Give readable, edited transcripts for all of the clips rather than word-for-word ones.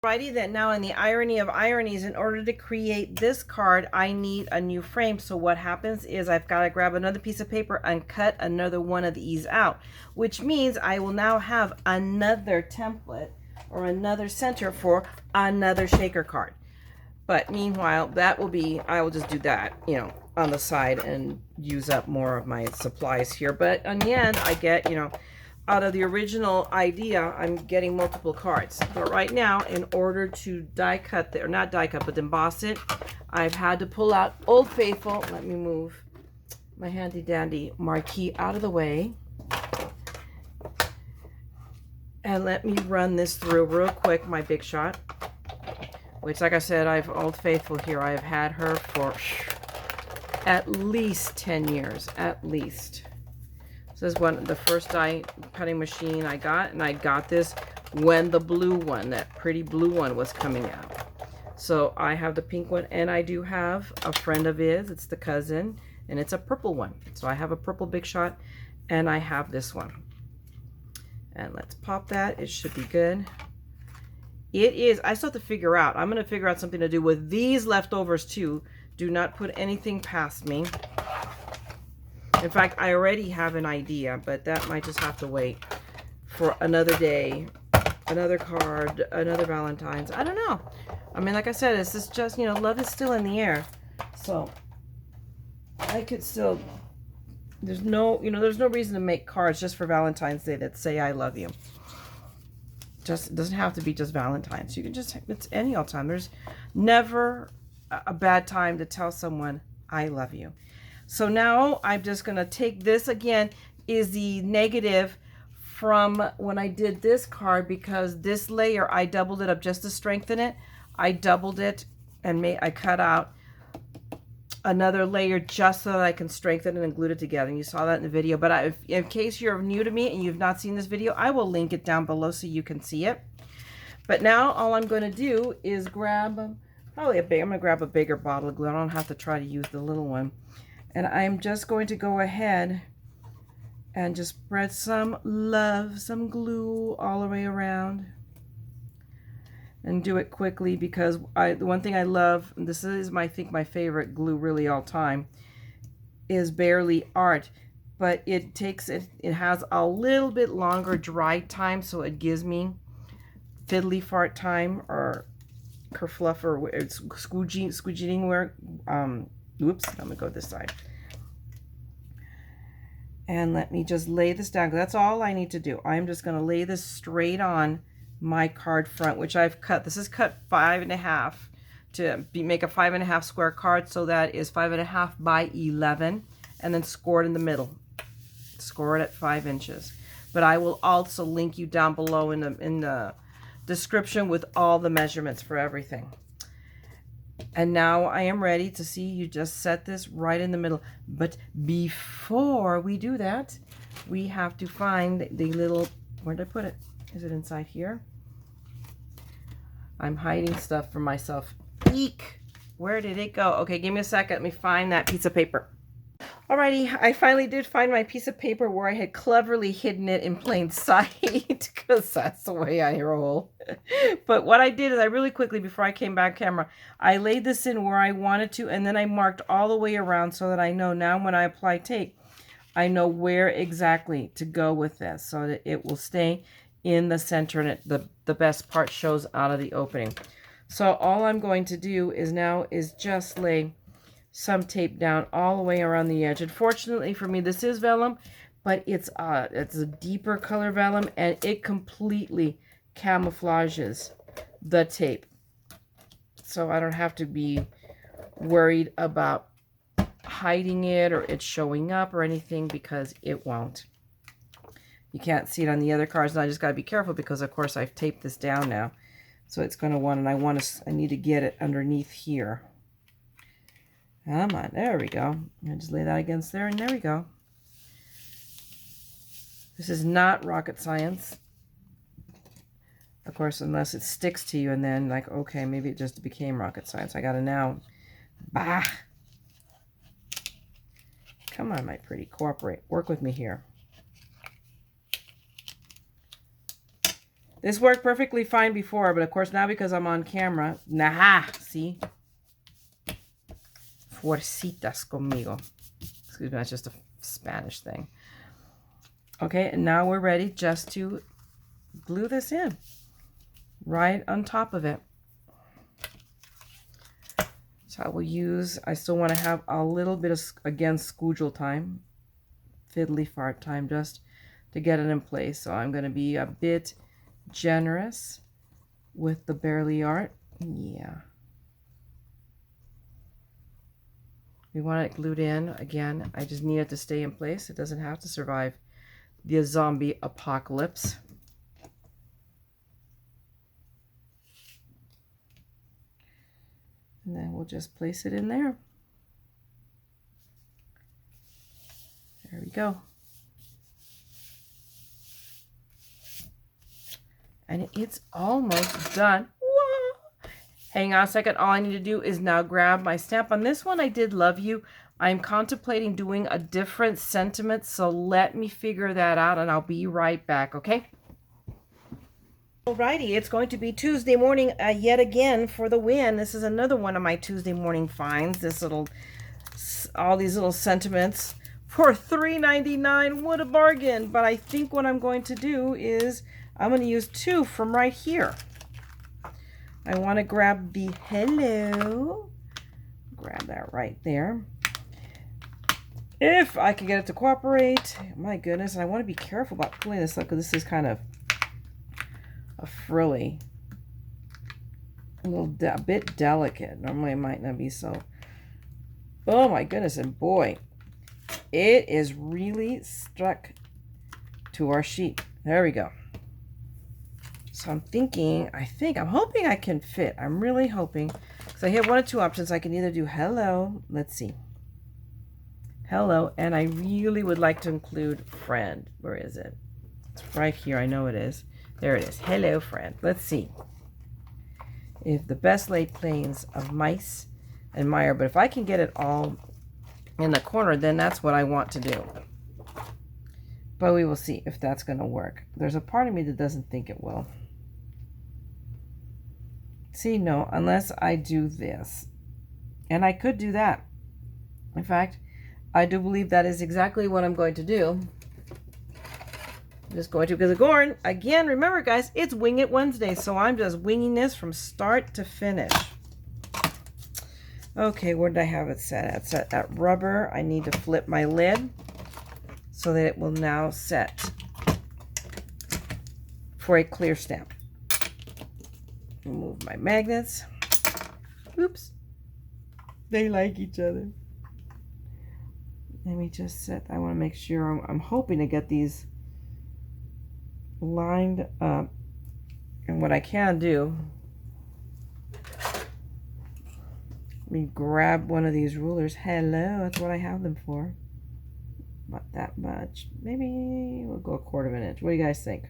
Alrighty then, now in the irony of ironies, in order to create this card, I need a new frame. So what happens is I've got to grab another piece of paper and cut another one of these out, which means I will now have another template or another center for another shaker card. But meanwhile, that will be, I will just do that, you know, on the side and use up more of my supplies here. But in the end, I get, you know, out of the original idea, I'm getting multiple cards. But right now, in order to die cut, or not die cut, but emboss it, I've had to pull out Old Faithful. Let me move my handy dandy marquee out of the way. And let me run this through real quick, my Big Shot. Which, like I said, I've Old Faithful here. I have had her for at least 10 years, at least. This is the first die cutting machine I got, and I got this when the blue one, that pretty blue one, was coming out. So I have the pink one, and I do have a friend of his. It's the cousin, and it's a purple one. So I have a purple Big Shot, and I have this one. And let's pop that. It should be good. It is, I still have to figure out. I'm going to figure out something to do with these leftovers too. Do not put anything past me. In fact, I already have an idea, but that might just have to wait for another day, another card, another Valentine's. I don't know. I mean, like I said, this is just, you know, love is still in the air. So I could still, there's no, you know, there's no reason to make cards just for Valentine's Day that say I love you. Just, it doesn't have to be just Valentine's. You can just, it's any old time. There's never a bad time to tell someone I love you. So now I'm just going to take this again, is the negative from when I did this card, because this layer, I doubled it up just to strengthen it. I doubled it and I cut out another layer just so that I can strengthen it and glue it together. And you saw that in the video. But in case you're new to me and you've not seen this video, I will link it down below so you can see it. But now all I'm going to do is grab, probably I'm going to grab a bigger bottle of glue. I don't have to try to use the little one. And I'm just going to go ahead and just spread some love, some glue all the way around. And do it quickly, because the one thing I love, and this is I think my favorite glue really all time, is Barely Art. But it has a little bit longer dry time, so it gives me fiddly fart time, or kerfluff, or it's squeegeeing where, oops, I'm gonna go this side. And let me just lay this down, because that's all I need to do. I'm just gonna lay this straight on my card front, which I've cut. This is cut 5.5 to make a 5.5 square card, so that is 5.5 by 11, and then score it in the middle. Score it at 5 inches. But I will also link you down below in the description with all the measurements for everything. And now I am ready to see you just set this right in the middle. But before we do that, we have to find the little, where did I put it? Is it inside here? I'm hiding stuff from myself. Eek! Where did it go? Okay, give me a second. Let me find that piece of paper. Alrighty, I finally did find my piece of paper where I had cleverly hidden it in plain sight, because that's the way I roll. But what I did is I really quickly, before I came back camera, I laid this in where I wanted to, and then I marked all the way around so that I know now when I apply tape, I know where exactly to go with this, so that it will stay in the center and the best part shows out of the opening. So all I'm going to do is now is just lay some tape down all the way around the edge. Unfortunately for me, this is vellum, but it's a deeper color vellum, and it completely camouflages the tape. So I don't have to be worried about hiding it or it showing up or anything, because it won't. You can't see it on the other cards, and I just got to be careful because, of course, I've taped this down now. So it's going to want, and I need to get it underneath here. Come on, there we go. I just lay that against there, and there we go. This is not rocket science. Of course, unless it sticks to you, and then, like, okay, maybe it just became rocket science. I got to now, bah. Come on, my pretty, cooperate. Work with me here. This worked perfectly fine before, but of course now because I'm on camera, nah, see? Fuercitas conmigo. Excuse me, that's just a Spanish thing. Okay, and now we're ready just to glue this in right on top of it. So I will use, I still want to have a little bit of, again, scoodle time, fiddly fart time, just to get it in place. So I'm going to be a bit generous with the barely art. Yeah. We want it glued in. Again, I just need it to stay in place. It doesn't have to survive the zombie apocalypse. And then we'll just place it in there. There we go. And it's almost done. Whoa. Hang on a second. All I need to do is now grab my stamp. On this one, I did love you. I'm contemplating doing a different sentiment, so let me figure that out, and I'll be right back, okay? Alrighty, it's going to be Tuesday morning yet again for the win. This is another one of my Tuesday morning finds. This little, all these little sentiments for $3.99. What a bargain! But I think what I'm going to do is I'm going to use two from right here. I want to grab the hello. Grab that right there. If I can get it to cooperate. My goodness, I want to be careful about pulling this up because this is kind of a frilly, a bit delicate. Normally it might not be so. Oh my goodness, and boy, it is really stuck to our sheet. There we go. So I'm thinking, I'm hoping I can fit. I'm really hoping, because I have one of two options. I can either do hello, let's see, hello, and I really would like to include friend. Where is it? It's right here. I know it is. There it is. Hello, friend. Let's see if the best laid plans of mice and mire. But if I can get it all in the corner, then that's what I want to do. But we will see if that's going to work. There's a part of me that doesn't think it will. See, no, unless I do this. And I could do that. In fact, I do believe that is exactly what I'm going to do. I'm just going to, because again, remember guys, it's Wing It Wednesday, so I'm just winging this from start to finish. Okay, where did I have it set at? It's set at rubber. I need to flip my lid so that it will now set for a clear stamp. Remove my magnets. Oops. They like each other. Let me just set, I want to make sure, I'm hoping to get these lined up. And what I can do, let me grab one of these rulers. Hello, that's what I have them for. Not that much. Maybe we'll go 1/4 of an inch. What do you guys think?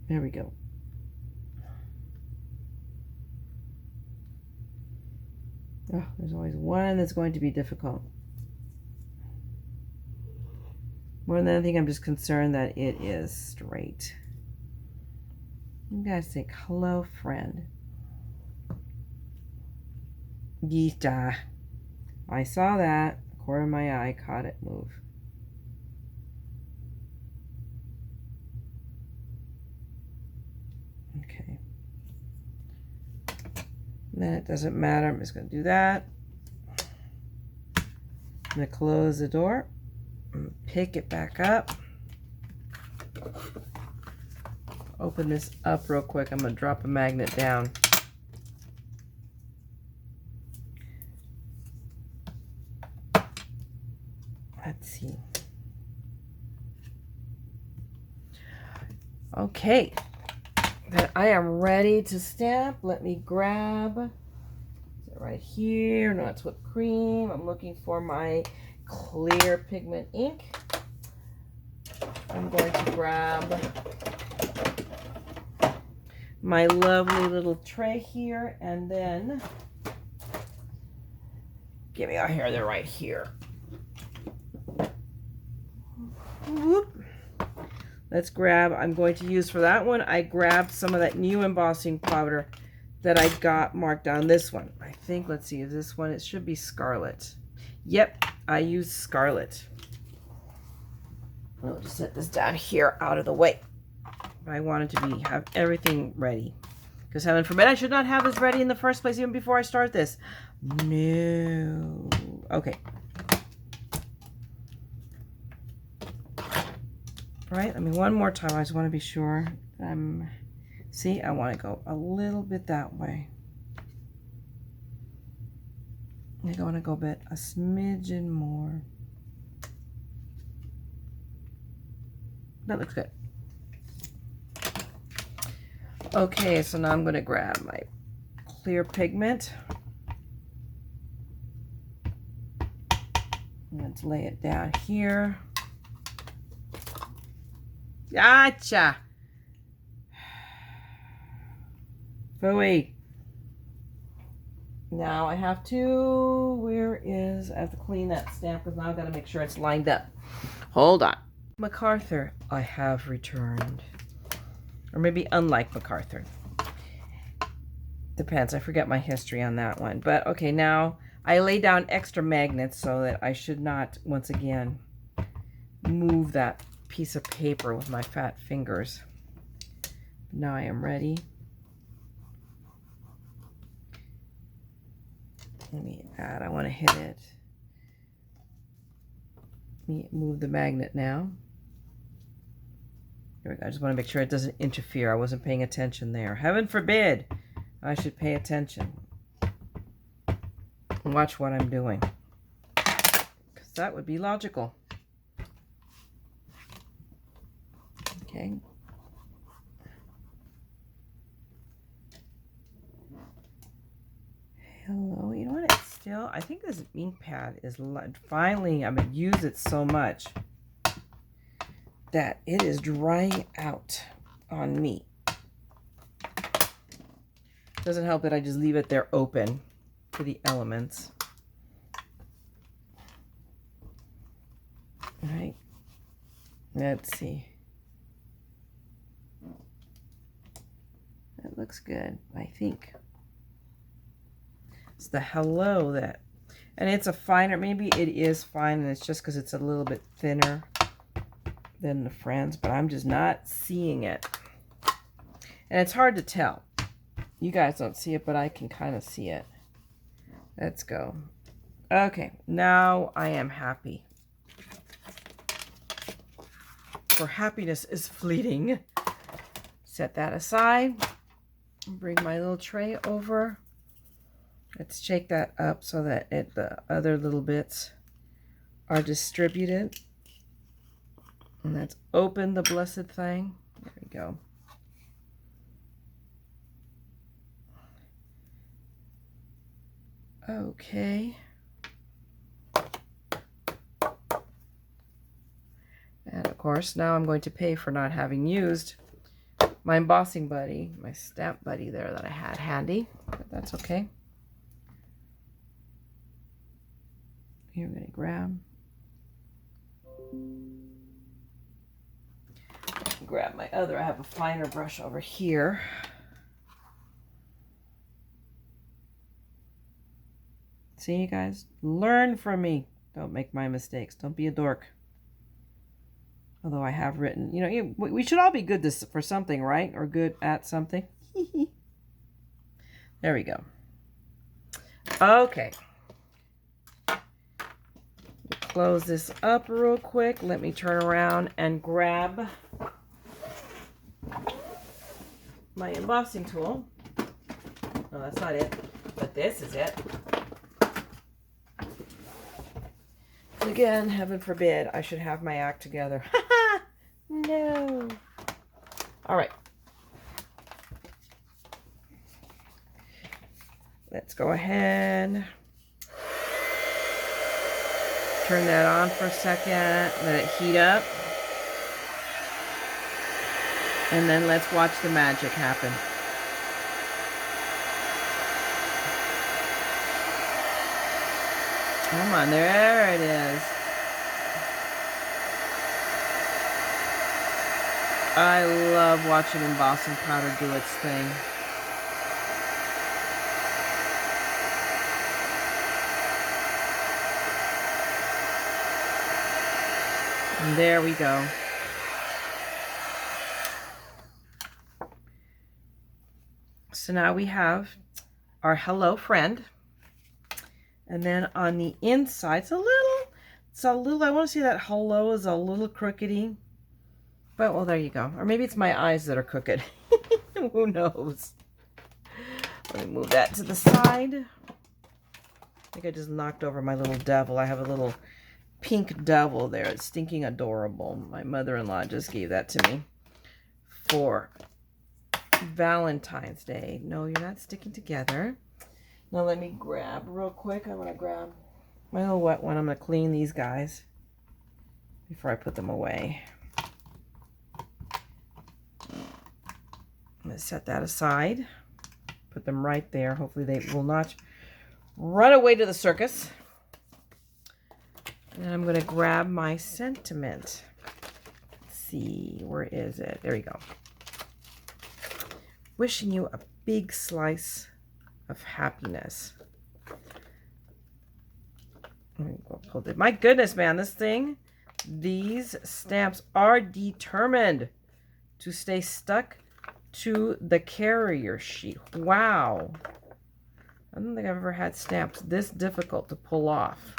There we go. Oh, there's always one that's going to be difficult. More than anything, I'm just concerned that it is straight. You guys think, hello, friend. Gita. I saw that. A corner of my eye caught it move. Okay. Then it doesn't matter. I'm just going to do that. I'm going to close the door. Pick it back up. Open this up real quick. I'm going to drop a magnet down. Let's see. Okay. Then I am ready to stamp. Let me grab, is it right here? No, it's whipped cream. I'm looking for my clear pigment ink. I'm going to grab my lovely little tray here, and then give me our hair. They're right here. Whoop. let's grab, I'm going to use for that one, I grabbed some of that new embossing powder that I got marked on this one. I think, let's see, is this one, it should be Scarlet. Yep, I used Scarlet. I'll just set this down here out of the way. I wanted to have everything ready. Because heaven forbid I should not have this ready in the first place even before I start this. No. Okay. All right, let me one more time. I just want to be sure. See, I want to go a little bit that way. I think I want to go a smidgen more. That looks good. Okay, so now I'm going to grab my clear pigment. Let's lay it down here. Gotcha. Phooey. Now I have to, I have to clean that stamp because now I've got to make sure it's lined up. Hold on. MacArthur, I have returned. Or maybe unlike MacArthur. Depends, I forget my history on that one. But okay, now I lay down extra magnets so that I should not, once again, move that piece of paper with my fat fingers. Now I am ready. Let me add, I want to hit it. Let me move the magnet now. Here we go. I just want to make sure it doesn't interfere. I wasn't paying attention there. Heaven forbid I should pay attention. Watch what I'm doing. Because that would be logical. Okay. Hello. You know what? It's still, I think this ink pad is finally, I'm going to use it so much that it is drying out on me. Doesn't help that I just leave it there open for the elements. All right. Let's see. That looks good, I think. It's the hello that, and it's a finer, maybe it is fine and it's just because it's a little bit thinner than the Friends, but I'm just not seeing it. And it's hard to tell. You guys don't see it, but I can kind of see it. Let's go. Okay, now I am happy. For happiness is fleeting. Set that aside. Bring my little tray over. Let's shake that up so that the other little bits are distributed. And let's open the blessed thing. There we go. Okay. And of course, now I'm going to pay for not having used my embossing buddy, my stamp buddy there that I had handy, but that's okay. Here, we're going to grab my other, I have a finer brush over here. See, you guys, learn from me. Don't make my mistakes. Don't be a dork. Although I have written, you know, we should all be good for something, right? Or good at something. There we go. Okay. Close this up real quick. Let me turn around and grab my embossing tool. No, that's not it, but this is it. Again, heaven forbid I should have my act together. No. All right. Let's go ahead. Turn that on for a second. Let it heat up. And then let's watch the magic happen. Come on, there it is. I love watching embossing powder do its thing. And there we go. So now we have our hello friend. And then on the inside, it's a little, I want to see that hello is a little crookedy. But, well, there you go. Or maybe it's my eyes that are crooked. Who knows? Let me move that to the side. I think I just knocked over my little devil. I have a little pink devil there. It's stinking adorable. My mother-in-law just gave that to me for Valentine's Day. No, you're not sticking together. Now let me grab real quick. I'm going to grab my little wet one. I'm going to clean these guys before I put them away. I'm going to set that aside. Put them right there. Hopefully they will not run away to the circus. And I'm going to grab my sentiment. Let's see, where is it? There we go. Wishing you a big slice of happiness. Let me go pull it. My goodness, man, this thing, these stamps are determined to stay stuck to the carrier sheet. Wow. I don't think I've ever had stamps this difficult to pull off.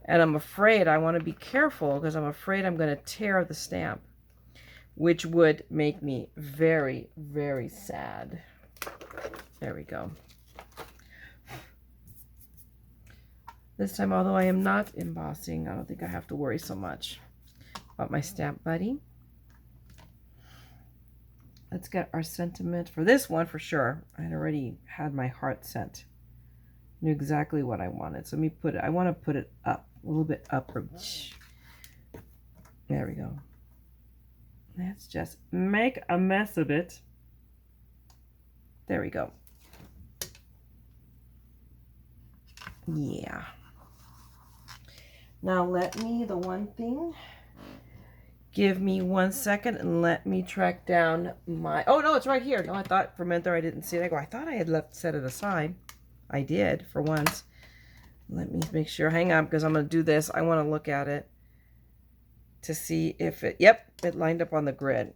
And I'm afraid I want to be careful because I'm afraid I'm going to tear the stamp, which would make me very, very sad. There we go. This time, although I am not embossing, I don't think I have to worry so much about my stamp buddy. Let's get our sentiment for this one for sure. I had already had my heart set. Knew exactly what I wanted. So let me put it, I want to put it up, a little bit upward. There we go. Let's just make a mess of it. There we go. Yeah. Now let me, the one thing, give me 1 second and let me track down my, oh no, it's right here. No, I thought for a minute there I didn't see it. I go, I thought I had set it aside. I did for once. Let me make sure, hang on, because I'm going to do this. I want to look at it to see if it, yep, it lined up on the grid.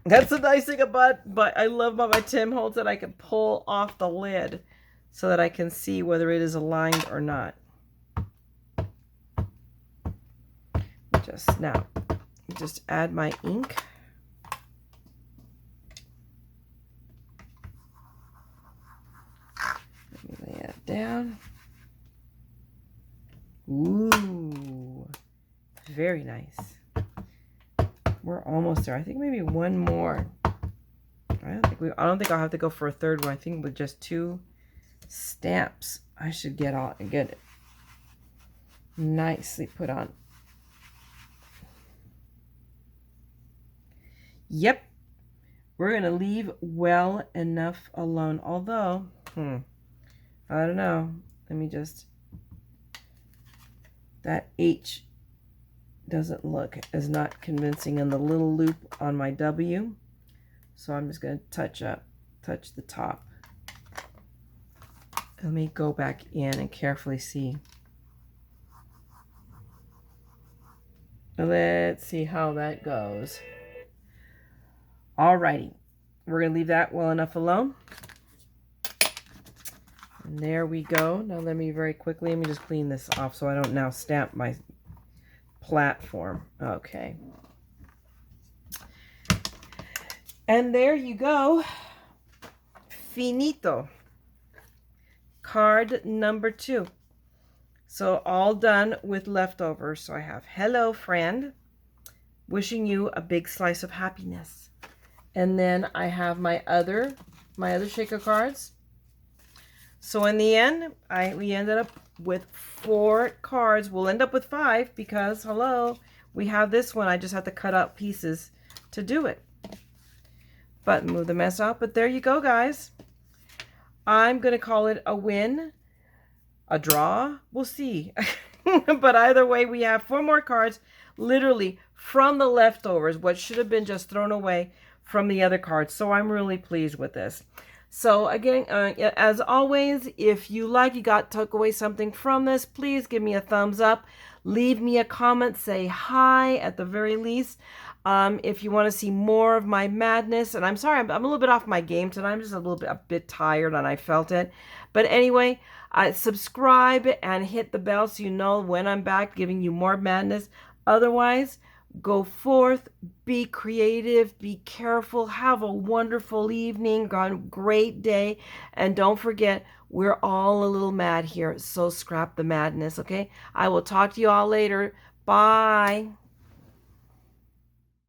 That's the nice thing about, but I love about my Tim Holtz that I can pull off the lid so that I can see whether it is aligned or not. Just add my ink. Let me lay it down. Ooh, very nice. We're almost there. I think maybe one more. I don't think I'll have to go for a third one. I think with just 2 stamps, I should get it nicely put on. Yep, we're gonna leave well enough alone. Although, I don't know. Let me just. That H doesn't look as not convincing in the little loop on my W. So I'm just going to touch the top. Let me go back in and carefully see. Let's see how that goes. Alrighty, we're going to leave that well enough alone. And there we go. Now let me just clean this off so I don't now stamp my platform. Okay. And there you go. Finito. Card number 2. So all done with leftovers. So I have hello friend, wishing you a big slice of happiness. And then I have my other shaker cards. So in the end, we ended up with 4 cards. We'll end up with 5 because, hello, we have this one. I just have to cut out pieces to do it. But move the mess out. But there you go, guys. I'm going to call it a win, a draw. We'll see. But either way, we have 4 more cards, literally from the leftovers, what should have been just thrown away from the other cards. So I'm really pleased with this. So again, as always, if you took away something from this, please give me a thumbs up. Leave me a comment, say hi at the very least. If you want to see more of my madness, and I'm sorry, I'm a little bit off my game tonight. I'm just a bit tired, and I felt it. But anyway, subscribe and hit the bell so you know when I'm back giving you more madness. Otherwise, go forth, be creative, be careful, have a wonderful evening, great day, and don't forget, we're all a little mad here, so scrap the madness, okay? I will talk to you all later. Bye.